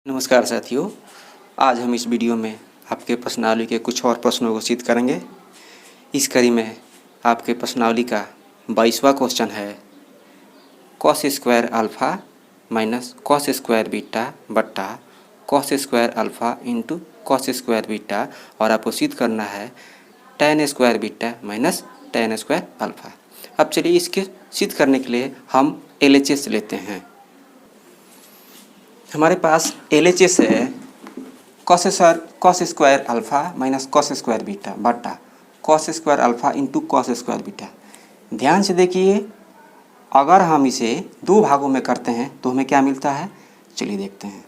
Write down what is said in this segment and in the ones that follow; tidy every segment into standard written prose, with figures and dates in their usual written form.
नमस्कार साथियों, आज हम इस वीडियो में आपके प्रश्नावली के कुछ और प्रश्नों को सिद्ध करेंगे। इस कड़ी में आपके प्रश्नावली का 22वां क्वेश्चन है cos square alpha minus cos square beta बट्टा cos square alpha into cos square beta, और आपको सिद्ध करना है tan square beta minus tan square alpha. अब चलिए इसके सिद्ध करने के लिए हम LHS लेते हैं। हमारे पास LHS है cos square alpha minus cos square beta बट्टा cos square alpha into cos square beta. ध्यान से देखिए, अगर हम इसे दो भागों में करते हैं तो हमें क्या मिलता है, चलिए देखते हैं।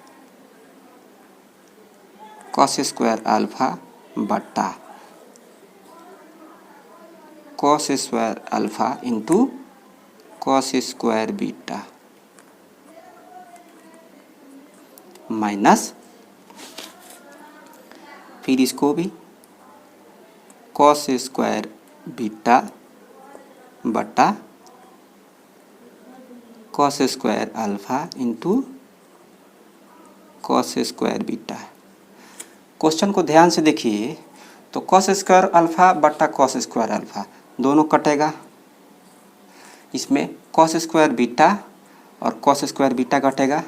कॉस स्क्वायर अल्फ़ा बट्टा cos square alpha into cos square beta minus, फिर इसको भी कॉस स्क्वायर बीटा बटा cos square alpha into cos square beta. Question को ध्यान से देखिए तो कॉस स्क्वायर अल्फ़ा बटा कॉस स्क्वायर अल्फ़ा दोनों कटेगा। इसमें कॉस स्क्वायर बीटा और कॉस स्क्वायर बीटा कटेगा,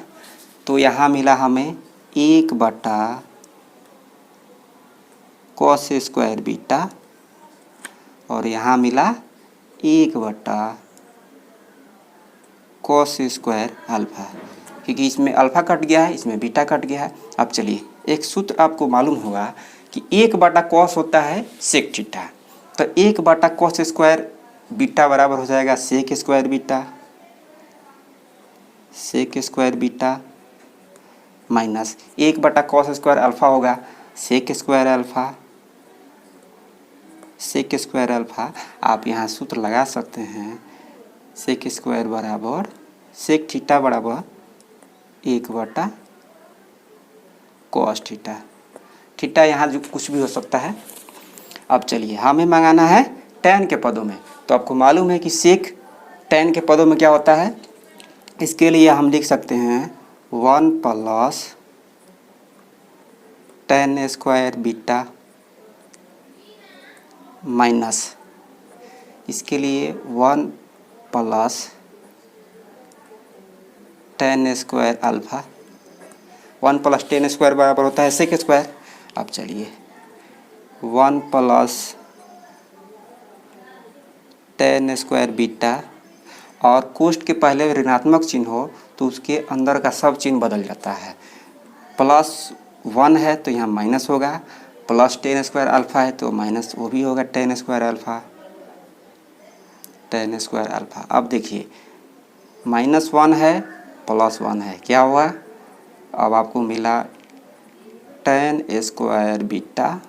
तो यहाँ मिला हमें 1 बटा कॉस स्क्वायर बीटा और यहाँ मिला 1 बटा कॉस स्क्वायर अल्फ़ा, क्योंकि इसमें अल्फ़ा कट गया है, इसमें बीटा कट गया है। अब चलिए, एक सूत्र आपको मालूम होगा कि 1 बटा कॉस होता है सेक थीटा, तो 1 बटा कॉस स्क्वायर बीटा बराबर हो जाएगा सेक स्क्वायर बीटा माइनस 1 बटा कॉस स्क्वायर अल्फ़ा होगा सेक स्क्वायर अल्फ़ा। आप यहाँ सूत्र लगा सकते हैं, सेक स्क्वायर बराबर सेक थीटा बराबर 1 बटा कॉस थीटा। थीटा यहाँ जो कुछ भी हो सकता है। अब चलिए, हमें मंगाना है tan के पदों में, तो आपको मालूम है कि सेक tan के पदों में क्या होता है। इसके लिए हम लिख सकते हैं 1 plus tan square beta minus, इसके लिए 1 plus tan square alpha. 1 plus tan square बराबर होता है सेक स्क्वायर। अब चलिए, 1 प्लस tan स्क्वायर बीटा, और कोष्ठ के पहले ऋणात्मक चिन्ह हो तो उसके अंदर का सब चिन्ह बदल जाता है। +1 है तो यहाँ माइनस होगा, प्लस tan स्क्वायर अल्फ़ा है तो माइनस वो भी होगा tan स्क्वायर अल्फ़ा। अब देखिए, -1 है +1 है, क्या हुआ, अब आपको मिला tan square beta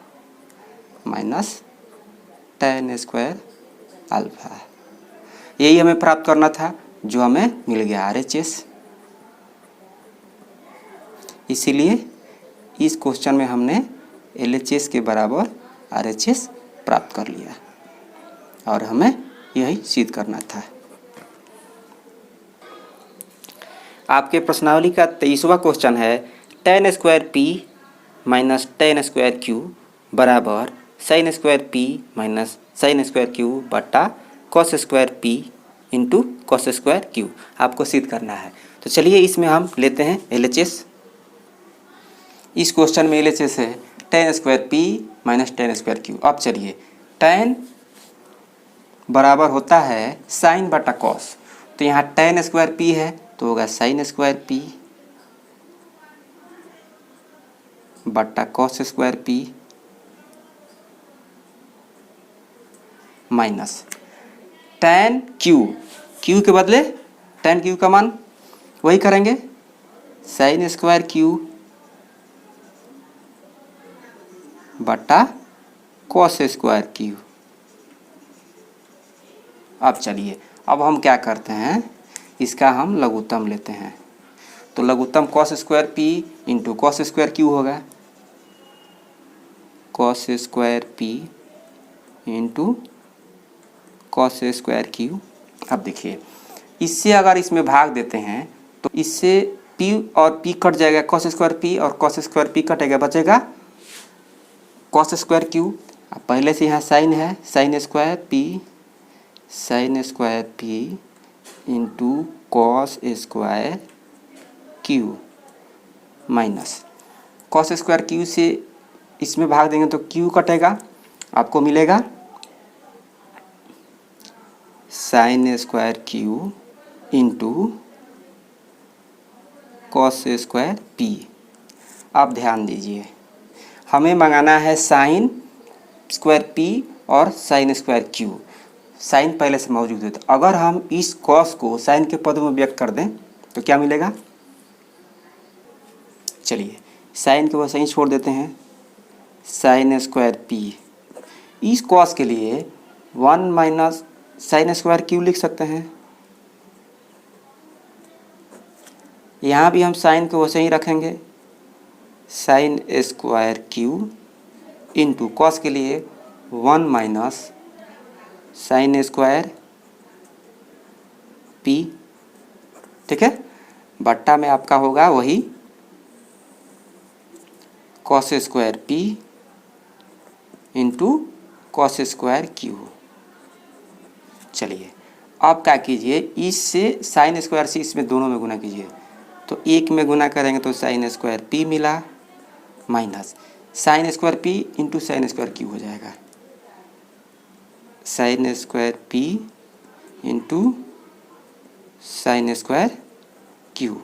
minus tan square alpha. यही हमें प्राप्त करना था, जो हमें मिल गया RHS। इसीलिए इस क्वेश्चन में हमने LHS के बराबर RHS प्राप्त कर लिया, और हमें यही सिद्ध करना था। आपके प्रश्नावली का 23वां क्वेश्चन है tan square p minus tan square q बराबर sin square p minus sin square q बटा cos square p into cos square q आपको सिद्ध करना है। तो चलिए, इसमें हम लेते हैं LHS। इस क्वेश्चन में LHS है tan square p minus tan square q। अब चलिए, tan बराबर होता है साइन बटा कॉस, तो यहाँ tan स्क्वायर p है तो होगा साइन स्क्वायर p बटा cos square p minus tan q के बदले tan q का मान वही करेंगे, साइन स्क्वायर q बटा कॉस स्क्वायर q। अब चलिए, अब हम क्या करते हैं, इसका हम लघुत्तम लेते हैं, तो लघुत्तम cos square p into cos square q होगा, cos square p into cos square q। अब देखिए, इससे अगर इसमें भाग देते हैं तो इससे पी और पी कट जाएगा, कॉस स्क्वायर पी और कॉस स्क्वायर पी कटेगा, बचेगा कॉस स्क्वायर क्यू। अब पहले से यहाँ साइन है, sine square p into cos square Q minus cos square Q से इसमें भाग देंगे तो क्यू कटेगा, आपको मिलेगा sign square Q into cos square P. आप ध्यान दीजिए, हमें मंगाना है साइन स्क्वायर पी और साइन स्क्वायर क्यू। साइन पहले से मौजूद है, तो अगर हम इस कॉस को साइन के पदों में व्यक्त कर दें तो क्या मिलेगा। चलिए साइन को वैसे ही छोड़ देते हैं, साइन स्क्वायर पी। इस कॉस के लिए 1 माइनस साइन स्क्वायर क्यू लिख सकते हैं। यहाँ भी हम साइन को वैसे ही रखेंगे, sign square Q into cos के लिए 1 माइनस साइन स्क्वायर पी, ठीक है। बट्टा में आपका होगा वही cos square p into cos square Q. चलिए अब क्या कीजिए, इससे साइन स्क्वायर से इसमें दोनों में गुना कीजिए, तो एक में गुना करेंगे तो साइन स्क्वायर पी मिला minus sine square p into sine square Q हो जाएगा, sign square p into sine square Q.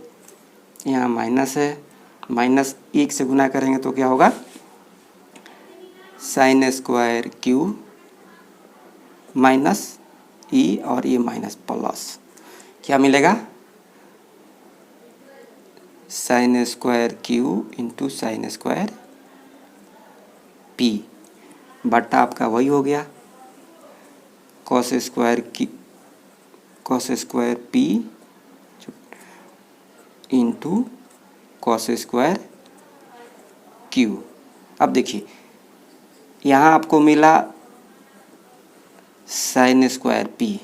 यहाँ माइनस है, माइनस एक से गुना करेंगे तो क्या होगा, साइन स्क्वायर क्यू माइनस ई और ये माइनस प्लस, क्या मिलेगा sign square Q into sine square P. बट्टा आपका वही हो गया cos square p into cos square Q. अब देखिए यहाँ आपको मिला साइन स्क्वायर पी,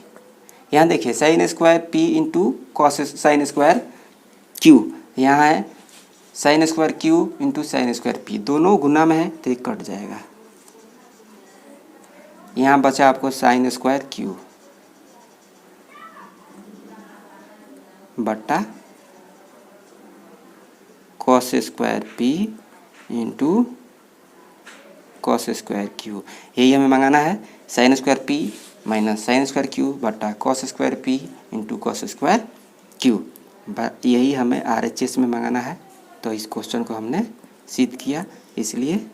यहाँ देखिए sign square p into cos sine square Q, यहाँ है sine square Q into sine square P, दोनों गुना में है तो एक कट जाएगा। यहाँ बचा आपको साइन स्क्वायर क्यू बट्टा cos square p into cos square q. यही हमें मंगाना है, sine square p minus sine square q बट्टा cos square p into cos square q. यही हमें RHS में मंगाना है, तो इस क्वेश्चन को हमने सिद्ध किया, इसलिए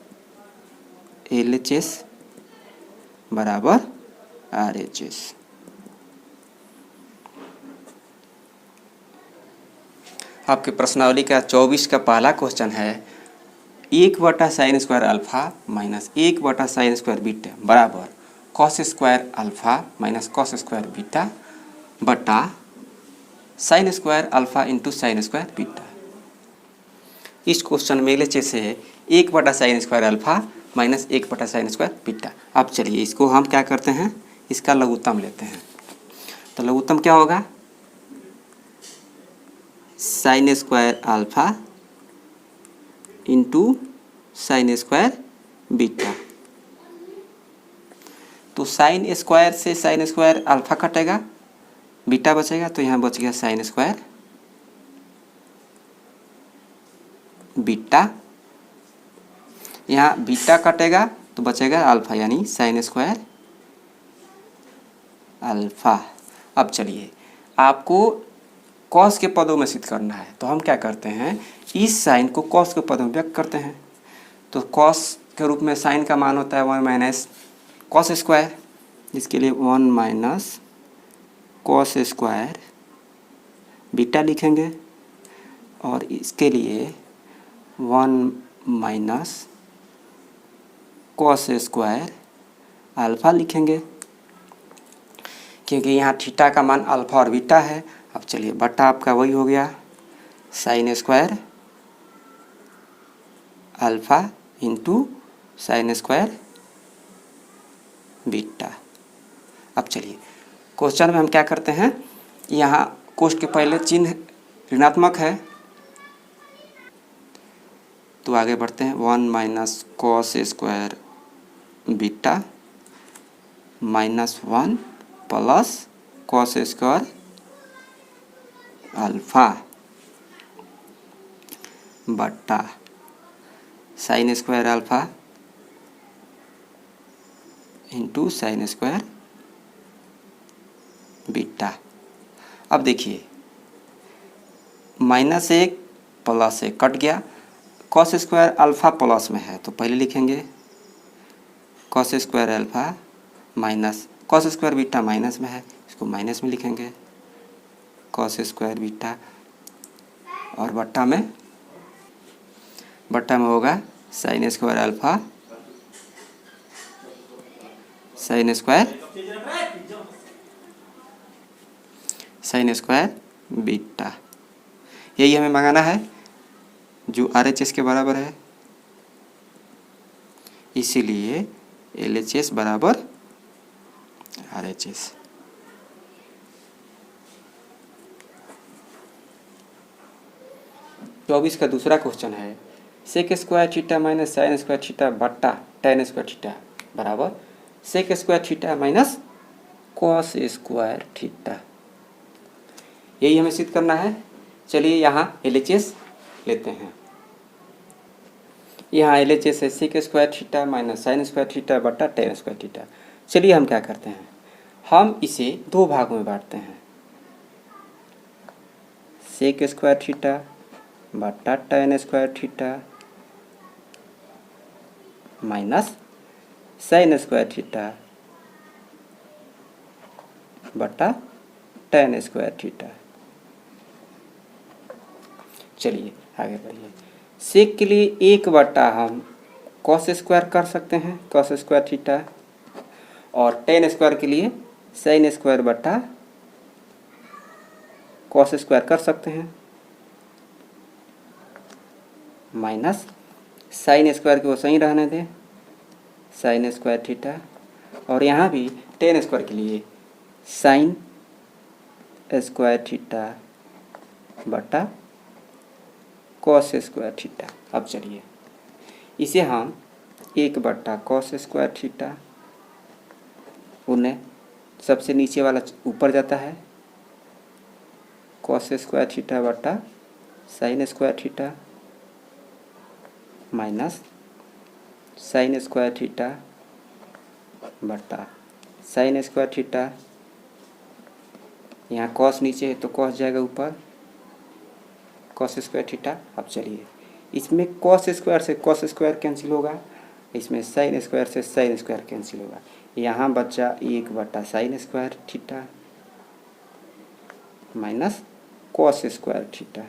LHS बराबर RHS। आपके प्रश्नावली का 24 का पहला क्वेश्चन है 1/sin square alpha minus 1/sin square beta बराबर cos square alpha minus cos square beta बटा sine square alpha into sine square beta. इस क्वेश्चन में LHS है 1/sin square alpha minus 1/sin square beta. अब चलिए इसको हम क्या करते हैं, इसका लघुत्तम लेते हैं। तो लघुत्तम क्या होगा, sign square alpha into sine square beta. तो साइन स्क्वायर से साइन स्क्वायर अल्फा कटेगा, बीटा बचेगा, तो यहाँ बच गया साइन स्क्वायर बीटा। यहाँ बीटा कटेगा तो बचेगा अल्फा, यानी साइन स्क्वायर अल्फा। अब चलिए आपको कॉस के पदों में सिद्ध करना है, तो हम क्या करते हैं, इस साइन को कॉस के पदों में व्यक्त करते हैं। तो कॉस के रूप में साइन का मान होता है 1 माइनस कॉस स्क्वायर, जिसके लिए 1 माइनस कॉस स्क्वायर बीटा लिखेंगे, और इसके लिए 1 माइनस कॉस स्क्वायर अल्फा लिखेंगे, क्योंकि यहाँ थीटा का मान अल्फा और बीटा है। अब चलिए बट्टा आपका वही हो गया sign square alpha into sine square beta. अब चलिए क्वेश्चन में हम क्या करते हैं, यहाँ कोष्ठ के पहले चिन्ह ऋणात्मक है, तो आगे बढ़ते हैं। 1 minus cos square beta -1 plus cos square alpha बट्टा sine square alpha into sine square beta. अब देखिए -1 +1 कट गया, कॉस स्क्वायर अल्फा प्लस में है तो पहले लिखेंगे cos square alpha minus cos square beta minus में है, इसको माइनस में लिखेंगे कॉस स्क्वायर बीटा, और बट्टा में होगा sign square alpha sign square beta. यही हमें मंगाना है जो RHS के बराबर है, इसीलिए LHS बराबर RHS। चौबीस का दूसरा क्वेश्चन है sec square theta minus sine square theta बट्टा टेन स्क्वायर थीटा बराबर sec square theta minus cos square theta. यही हमें सिद्ध करना है। चलिए यहाँ LHS लेते हैं। यहाँ LHS है sec square theta minus sine square theta बट्टा टेन स्क्वायर थीटा। चलिए हम क्या करते हैं, हम इसे दो भागों में बांटते हैं, सेक स्क्वायर थीटा बट्टा tan square theta minus sine square theta बट्टा टेन स्क्वायर थीटा। चलिए आगे बढ़िए। सेक के लिए 1 हम कॉस स्क्वायर कर सकते हैं कॉस स्क्वायर थीटा, और टेन स्क्वायर के लिए साइन स्क्वायर बट्टा कॉस स्क्वायर कर सकते हैं, माइनस साइन स्क्वायर को सही रहने दें साइन स्क्वायर थीटा, और यहाँ भी टेन स्क्वायर के लिए साइन स्क्वायर थीटा बटा कॉस स्क्वायर थीटा। अब चलिए इसे हम 1 कॉस स्क्वायर थीटा, उन्हें सबसे नीचे वाला ऊपर जाता है कॉस स्क्वायर थीटा बटा sine square theta minus sine square theta बटा साइन स्क्वायर थीटा। यहाँ कॉस नीचे है तो कॉस जाएगा ऊपर कॉस स्क्वायर थीटा। अब चलिए इसमें कॉस स्क्वायर से कॉस स्क्वायर कैंसिल होगा, इसमें साइन स्क्वायर से साइन स्क्वायर कैंसिल होगा, यहाँ बचा 1 sign square theta minus cos square theta.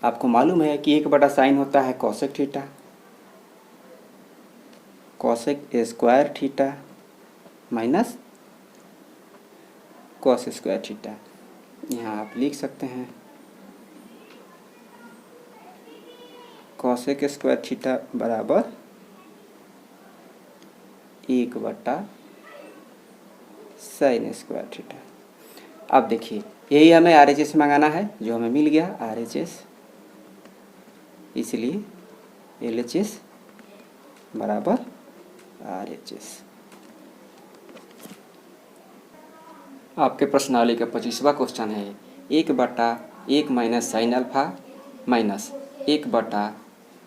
आपको मालूम है कि 1 साइन होता है cosec theta, cosec square theta minus cos square theta. यहाँ आप लिख सकते हैं कॉसेक स्क्वायर थीटा बराबर 1 साइन स्क्वायर थीटा। अब देखिए यही हमें RHS मंगाना है जो हमें मिल गया RHS, इसलिए LHS बराबर RHS। आपके प्रश्नावली का 25वां क्वेश्चन है 1 minus sine alpha minus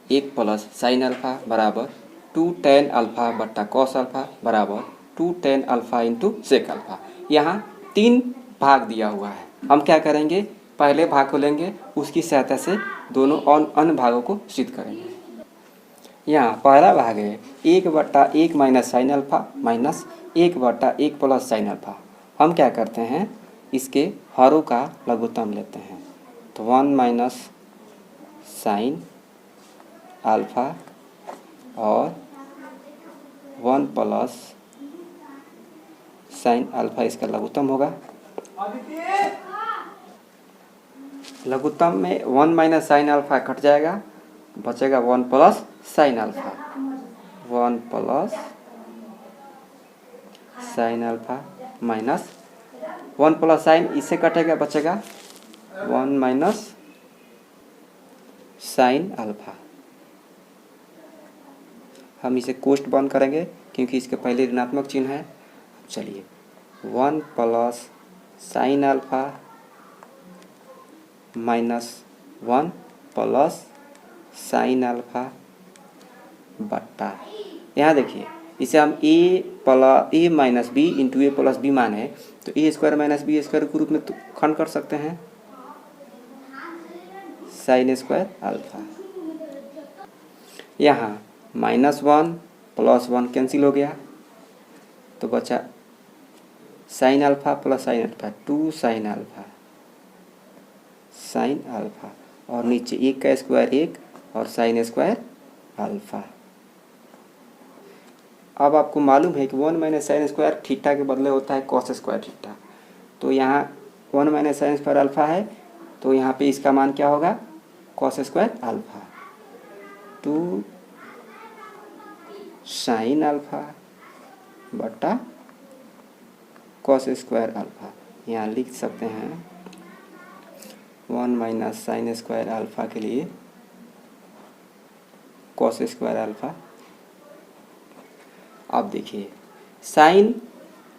1 plus sine alpha बराबर 2 टेन अल्फा बट्टा कॉस अल्फा बराबर 2 tan alpha into sec alpha. यहाँ 3 भाग दिया हुआ है, हम क्या करेंगे पहले भाग को लेंगे, उसकी सहायता से दोनों अन्य भागों को सिद्ध करेंगे। यहाँ पहला भाग है 1 minus sine alpha minus 1 plus sine alpha. हम क्या करते हैं इसके हरों का लघुत्तम लेते हैं, तो 1 माइनस साइन अल्फा और 1 प्लस साइन अल्फा इसका लघुत्तम होगा। लघुत्तम में 1 माइनस साइन अल्फा कट जाएगा, बचेगा 1 plus sine alpha, 1 plus sine alpha minus 1 plus sign इससे कटेगा, बचेगा 1 माइनस साइन अल्फा। हम इसे कोष्ठ बंद करेंगे क्योंकि इसके पहले ऋणात्मक चिन्ह है। चलिए 1 plus sine alpha minus 1 plus sine alpha बट्टा, यहाँ देखिए इसे हम ए माइनस बी इंटू ए प्लस बी माने तो ए स्क्वायर माइनस बी स्क्वायर के रूप में तो खंड कर सकते हैं, साइन स्क्वायर अल्फा। यहाँ -1 + 1 कैंसिल हो गया तो बचा sine alpha plus sine alpha, 2 sine alpha sine alpha, और नीचे 1 का स्क्वायर 1 और साइन स्क्वायर अल्फा। अब आपको मालूम है कि 1 माइनस साइन स्क्वायर थीटा के बदले होता है कॉस स्क्वायर थीटा। तो यहाँ 1 माइनस साइन स्क्वायर अल्फा है तो यहाँ पे इसका मान क्या होगा, cos square alpha, 2 sine alpha बटा कॉस स्क्वायर अल्फा। यहाँ लिख सकते हैं 1 माइनस साइन स्क्वायर अल्फा के लिए कॉस स्क्वायर अल्फा। अब देखिए साइन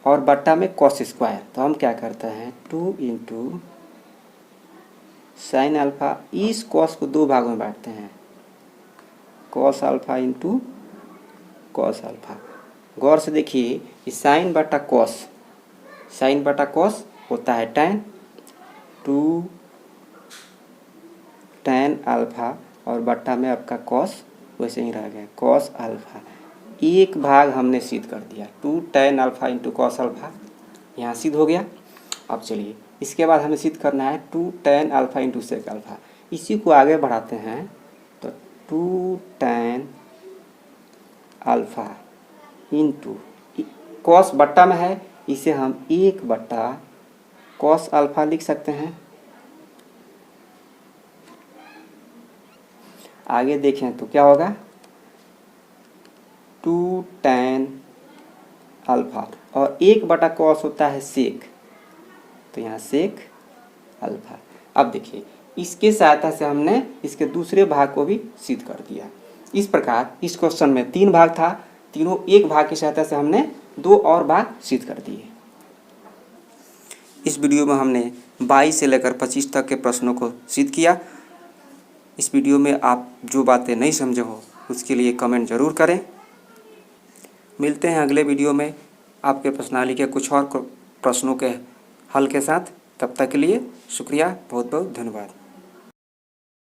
और बट्टा में कॉस स्क्वायर, तो हम क्या करते हैं 2 इंटू साइन अल्फा, इस कॉस को 2 भागों में बांटते हैं, cos alpha into cos alpha. गौर से देखिए इस साइन बटा कॉस, साइन बटा कॉस होता है tan, 2 tan अल्फा और बट्टा में आपका कॉस वैसे ही रह गया, कॉस अल्फा। एक भाग हमने सिद्ध कर दिया, 2 tan alpha into cos alpha, यहाँ सिद्ध हो गया। अब चलिए इसके बाद हमें सिद्ध करना है 2 tan alpha into sec alpha. इसी को आगे बढ़ाते हैं तो 2 tan अल्फा इंटू कॉस बट्टा में है, इसे हम 1 बट्टा कॉस अल्फा लिख सकते हैं। आगे देखें तो क्या होगा 2 tan अल्फा और 1 बटा कॉस होता है सेक, तो यहाँ सेक अल्फा। अब देखिए इसके सहायता से हमने इसके दूसरे भाग को भी सिद्ध कर दिया। इस प्रकार इस क्वेश्चन में 3 भाग था, तीनों एक भाग की सहायता से हमने 2 और भाग सिद्ध कर दिए। इस वीडियो में हमने 22 से लेकर 25 तक के प्रश्नों को सिद्ध किया। इस वीडियो में आप जो बातें नहीं समझे हो उसके लिए कमेंट ज़रूर करें। मिलते हैं अगले वीडियो में आपके प्रश्नावली के कुछ और प्रश्नों के हल के साथ। तब तक के लिए शुक्रिया, बहुत बहुत धन्यवाद।